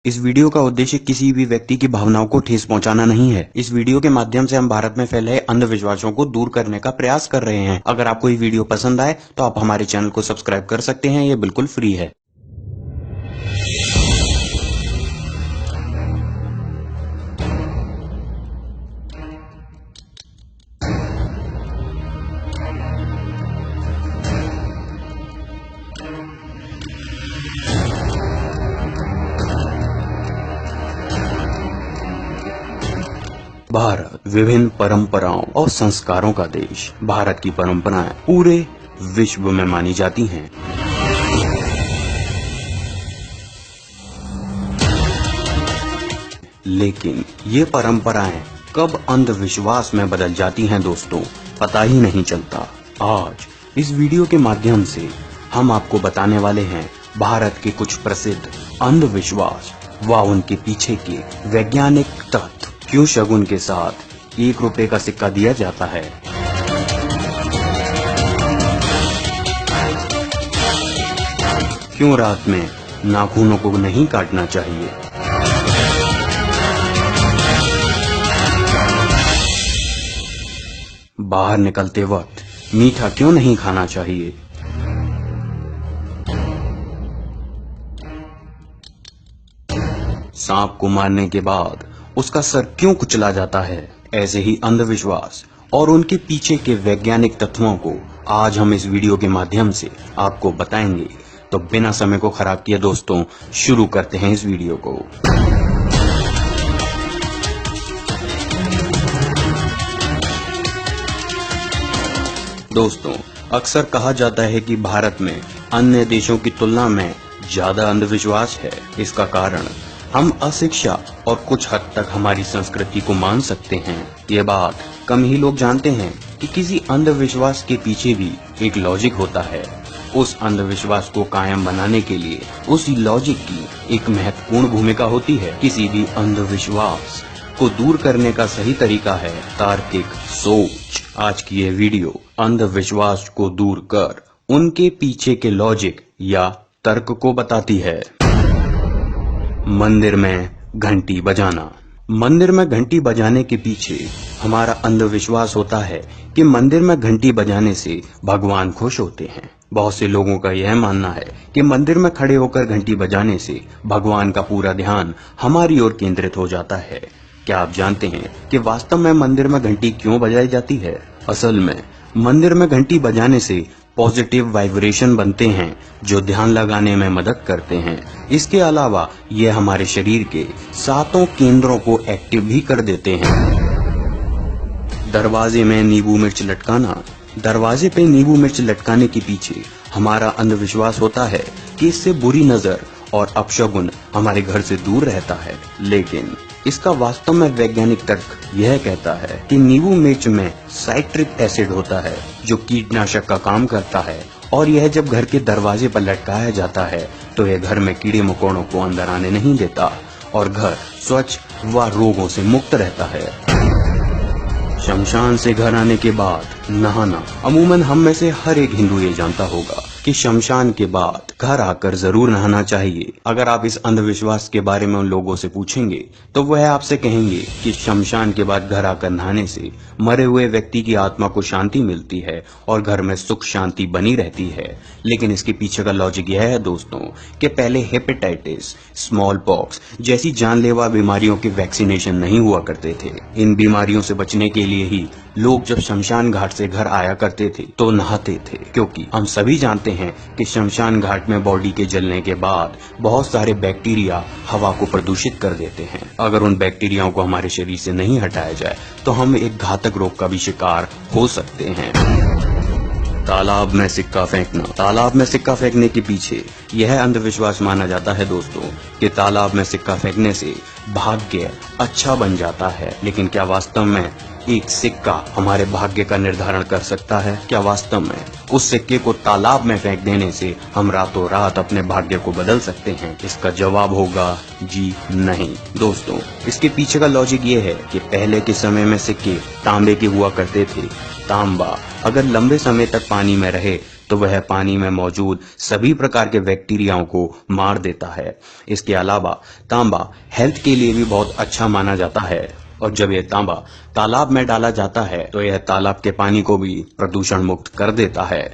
इस वीडियो का उद्देश्य किसी भी व्यक्ति की भावनाओं को ठेस पहुंचाना नहीं है। इस वीडियो के माध्यम से हम भारत में फैले अंधविश्वासों को दूर करने का प्रयास कर रहे हैं। अगर आपको ये वीडियो पसंद आए तो आप हमारे चैनल को सब्सक्राइब कर सकते हैं, ये बिल्कुल फ्री है। भारत विभिन्न परंपराओं और संस्कारों का देश। भारत की परंपराएं पूरे विश्व में मानी जाती हैं। लेकिन ये परंपराएं कब अंधविश्वास में बदल जाती हैं दोस्तों, पता ही नहीं चलता। आज इस वीडियो के माध्यम से हम आपको बताने वाले हैं भारत के कुछ प्रसिद्ध अंधविश्वास व उनके पीछे के वैज्ञानिक तथ्य। क्यों शगुन के साथ 1 रुपए का सिक्का दिया जाता है, क्यों रात में नाखूनों को नहीं काटना चाहिए, बाहर निकलते वक्त मीठा क्यों नहीं खाना चाहिए, सांप को मारने के बाद उसका सर क्यों कुचला जाता है। ऐसे ही अंधविश्वास और उनके पीछे के वैज्ञानिक तत्वों को आज हम इस वीडियो के माध्यम से आपको बताएंगे। तो बिना समय को खराब किए दोस्तों शुरू करते हैं इस वीडियो को। दोस्तों, अक्सर कहा जाता है कि भारत में अन्य देशों की तुलना में ज्यादा अंधविश्वास है। इसका कारण हम अशिक्षा और कुछ हद तक हमारी संस्कृति को मान सकते हैं। ये बात कम ही लोग जानते हैं कि किसी अंधविश्वास के पीछे भी एक लॉजिक होता है। उस अंधविश्वास को कायम बनाने के लिए उस लॉजिक की एक महत्वपूर्ण भूमिका होती है। किसी भी अंधविश्वास को दूर करने का सही तरीका है तार्किक सोच। आज की ये वीडियो अंधविश्वास को दूर कर उनके पीछे के लॉजिक या तर्क को बताती है। मंदिर में घंटी बजाना। मंदिर में घंटी बजाने के पीछे हमारा अंधविश्वास होता है कि मंदिर में घंटी बजाने से भगवान खुश होते हैं। बहुत से लोगों का यह मानना है कि मंदिर में खड़े होकर घंटी बजाने से भगवान का पूरा ध्यान हमारी ओर केंद्रित हो जाता है। क्या आप जानते हैं कि वास्तव में मंदिर में घंटी क्यों बजाई जाती है? असल में मंदिर में घंटी बजाने से पॉजिटिव वाइब्रेशन बनते हैं जो ध्यान लगाने में मदद करते हैं। इसके अलावा यह हमारे शरीर के 7 केंद्रों को एक्टिव भी कर देते हैं। दरवाजे में नींबू मिर्च लटकाना। दरवाजे पे नींबू मिर्च लटकाने के पीछे हमारा अंधविश्वास होता है कि इससे बुरी नजर और अपशगुन हमारे घर से दूर रहता है। लेकिन इसका वास्तव में वैज्ञानिक तर्क यह कहता है कि नींबू मिर्च में साइट्रिक एसिड होता है जो कीटनाशक का काम करता है, और यह जब घर के दरवाजे पर लटकाया जाता है तो यह घर में कीड़े मकोड़ों को अंदर आने नहीं देता और घर स्वच्छ व रोगों से मुक्त रहता है। शमशान से घर आने के बाद नहाना। अमूमन हम में से हर एक हिंदू ये जानता होगा कि शमशान के बाद घर आकर जरूर नहाना चाहिए। अगर आप इस अंधविश्वास के बारे में उन लोगों से पूछेंगे तो वह आपसे कहेंगे कि शमशान के बाद घर आकर नहाने से मरे हुए व्यक्ति की आत्मा को शांति मिलती है और घर में सुख शांति बनी रहती है। लेकिन इसके पीछे का लॉजिक यह है दोस्तों कि पहले हेपेटाइटिस, स्मॉल पॉक्स जैसी जानलेवा बीमारियों के वैक्सीनेशन नहीं हुआ करते थे। इन बीमारियों से बचने के लिए ही लोग जब शमशान घाट से घर आया करते थे तो नहाते थे, क्योंकि हम सभी जानते हैं कि शमशान घाट में बॉडी के जलने के बाद बहुत सारे बैक्टीरिया हवा को प्रदूषित कर देते हैं। अगर उन बैक्टीरियाओं को हमारे शरीर से नहीं हटाया जाए तो हम एक घातक रोग का भी शिकार हो सकते हैं। तालाब में सिक्का फेंकना। तालाब में सिक्का फेंकने के पीछे यह अंधविश्वास माना जाता है दोस्तों कि तालाब में सिक्का फेंकने से भाग्य अच्छा बन जाता है। लेकिन क्या वास्तव में एक सिक्का हमारे भाग्य का निर्धारण कर सकता है? क्या वास्तव में उस सिक्के को तालाब में फेंक देने से हम रातों रात अपने भाग्य को बदल सकते हैं? इसका जवाब होगा जी नहीं। दोस्तों, इसके पीछे का लॉजिक ये है कि पहले के समय में सिक्के तांबे के हुआ करते थे। तांबा अगर लंबे समय तक पानी में रहे तो वह पानी में मौजूद सभी प्रकार के बैक्टीरियाओं को मार देता है। इसके अलावा तांबा हेल्थ के लिए भी बहुत अच्छा माना जाता है और जब यह तांबा तालाब में डाला जाता है तो यह तालाब के पानी को भी प्रदूषण मुक्त कर देता है।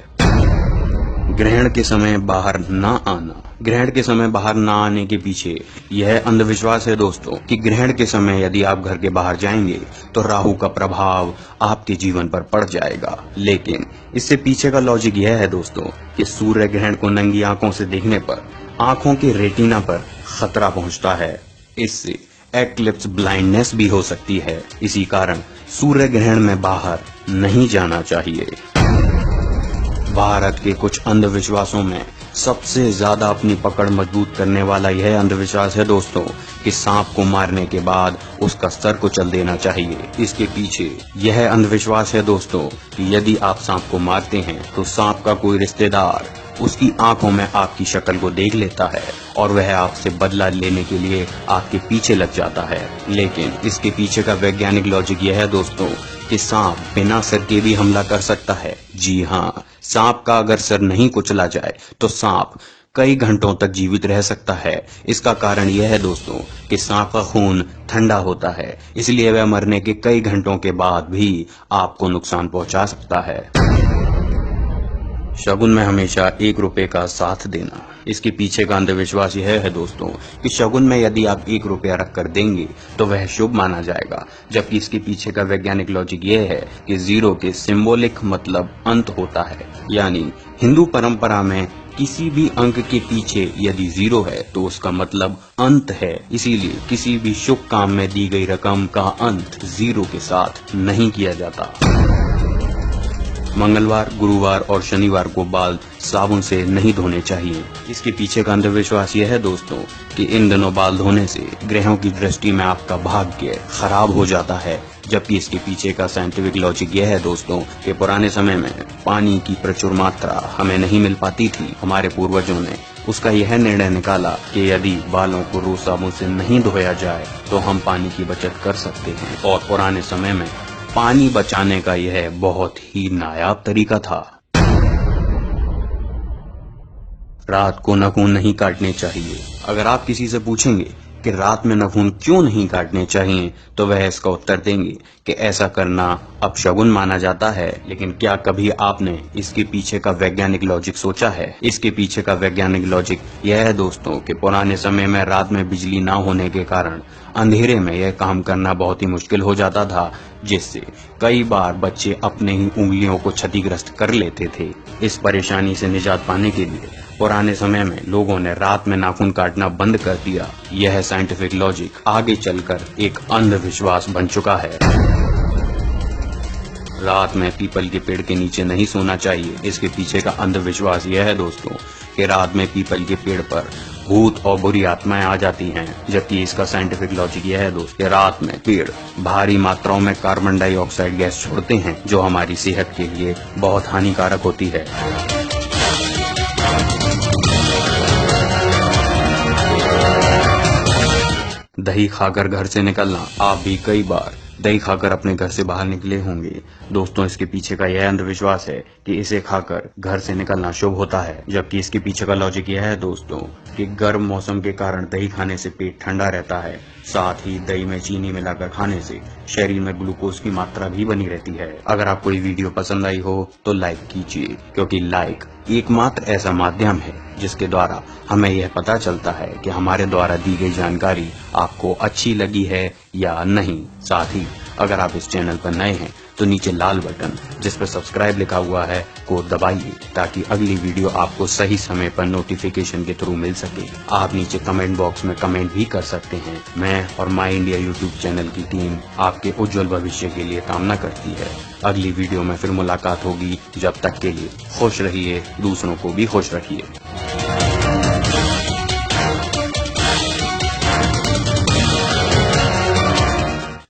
ग्रहण के समय बाहर ना आना। ग्रहण के समय बाहर ना आने के पीछे यह अंधविश्वास है दोस्तों कि ग्रहण के समय यदि आप घर के बाहर जाएंगे तो राहु का प्रभाव आपके जीवन पर पड़ जाएगा। लेकिन इससे पीछे का लॉजिक यह है दोस्तों कि सूर्य ग्रहण को नंगी आंखों से देखने पर आंखों के रेटिना पर खतरा पहुंचता है। इससे एक्लिप्स ब्लाइंडनेस भी हो सकती है। इसी कारण सूर्य ग्रहण में बाहर नहीं जाना चाहिए। भारत के कुछ अंधविश्वासों में सबसे ज्यादा अपनी पकड़ मजबूत करने वाला यह अंधविश्वास है दोस्तों कि सांप को मारने के बाद उसका सर कुचल देना चाहिए। इसके पीछे यह अंधविश्वास है दोस्तों कि यदि आप सांप को मारते हैं तो सांप का कोई रिश्तेदार उसकी आंखों में आपकी शक्ल को देख लेता है और वह आपसे बदला लेने के लिए आपके पीछे लग जाता है। लेकिन इसके पीछे का वैज्ञानिक लॉजिक यह है दोस्तों कि सांप बिना सर के भी हमला कर सकता है। जी हाँ, सांप का अगर सर नहीं कुचला जाए तो सांप कई घंटों तक जीवित रह सकता है। इसका कारण यह है दोस्तों कि सांप का खून ठंडा होता है, इसलिए वह मरने के कई घंटों के बाद भी आपको नुकसान पहुंचा सकता है। शगुन में हमेशा 1 रुपए का साथ देना। इसके पीछे का अंधविश्वास यह है दोस्तों कि शगुन में यदि आप 1 रुपया रख कर देंगे तो वह शुभ माना जाएगा, जबकि इसके पीछे का वैज्ञानिक लॉजिक यह है कि 0 के सिंबॉलिक मतलब अंत होता है। यानी हिंदू परंपरा में किसी भी अंक के पीछे यदि 0 है तो उसका मतलब अंत है। इसीलिए किसी भी शुभ काम में दी गई रकम का अंत 0 के साथ नहीं किया जाता। मंगलवार, गुरुवार और शनिवार को बाल साबुन से नहीं धोने चाहिए। इसके पीछे का अंधविश्वास यह है दोस्तों कि इन दिनों बाल धोने से ग्रहों की दृष्टि में आपका भाग्य खराब हो जाता है, जबकि इसके पीछे का साइंटिफिक लॉजिक यह है दोस्तों कि पुराने समय में पानी की प्रचुर मात्रा हमें नहीं मिल पाती थी। हमारे पूर्वजों ने उसका यह निर्णय निकाला कि यदि बालों को रोज साबुन से नहीं धोया जाए तो हम पानी की बचत कर सकते हैं और पुराने समय में पानी बचाने का यह बहुत ही नायाब तरीका था। रात को नाखून नहीं काटने चाहिए। अगर आप किसी से पूछेंगे कि रात में नाखून क्यों नहीं काटने चाहिए तो वह इसका उत्तर देंगे कि ऐसा करना अपशगुन माना जाता है। लेकिन क्या कभी आपने इसके पीछे का वैज्ञानिक लॉजिक सोचा है? इसके पीछे का वैज्ञानिक लॉजिक यह है दोस्तों कि पुराने समय में रात में बिजली ना होने के कारण अंधेरे में यह काम करना बहुत ही मुश्किल हो जाता था, जिससे कई बार बच्चे अपने ही उंगलियों को क्षतिग्रस्त कर लेते थे। इस परेशानी से निजात पाने के लिए पुराने समय में लोगों ने रात में नाखून काटना बंद कर दिया। यह साइंटिफिक लॉजिक आगे चलकर एक अंधविश्वास बन चुका है। रात में पीपल के पेड़ के नीचे नहीं सोना चाहिए। इसके पीछे का अंधविश्वास यह है दोस्तों कि रात में पीपल के पेड़ पर भूत और बुरी आत्माएं आ जाती हैं, जबकि इसका साइंटिफिक लॉजिक यह है दोस्तों कि रात में पेड़ भारी मात्राओं में कार्बन डाइऑक्साइड गैस छोड़ते हैं जो हमारी सेहत के लिए बहुत हानिकारक होती है। दही खाकर घर से निकलना। आप भी कई बार दही खाकर अपने घर से बाहर निकले होंगे दोस्तों। इसके पीछे का यह अंधविश्वास है कि इसे खाकर घर से निकलना शुभ होता है, जबकि इसके पीछे का लॉजिक यह है दोस्तों कि गर्म मौसम के कारण दही खाने से पेट ठंडा रहता है। साथ ही दही में चीनी मिलाकर खाने से शरीर में ग्लूकोज की मात्रा भी बनी रहती है। अगर आपको ये वीडियो पसंद आई हो तो लाइक कीजिए, क्योंकि लाइक एकमात्र ऐसा माध्यम है जिसके द्वारा हमें यह पता चलता है कि हमारे द्वारा दी गई जानकारी आपको अच्छी लगी है या नहीं। साथ ही अगर आप इस चैनल पर नए हैं तो नीचे लाल बटन जिस पर सब्सक्राइब लिखा हुआ है को दबाइए, ताकि अगली वीडियो आपको सही समय पर नोटिफिकेशन के थ्रू मिल सके। आप नीचे कमेंट बॉक्स में कमेंट भी कर सकते हैं। मैं और माई इंडिया यूट्यूब चैनल की टीम आपके उज्जवल भविष्य के लिए कामना करती है। अगली वीडियो में फिर मुलाकात होगी। जब तक के लिए खुश रहिए, दूसरों को भी खुश रखिए।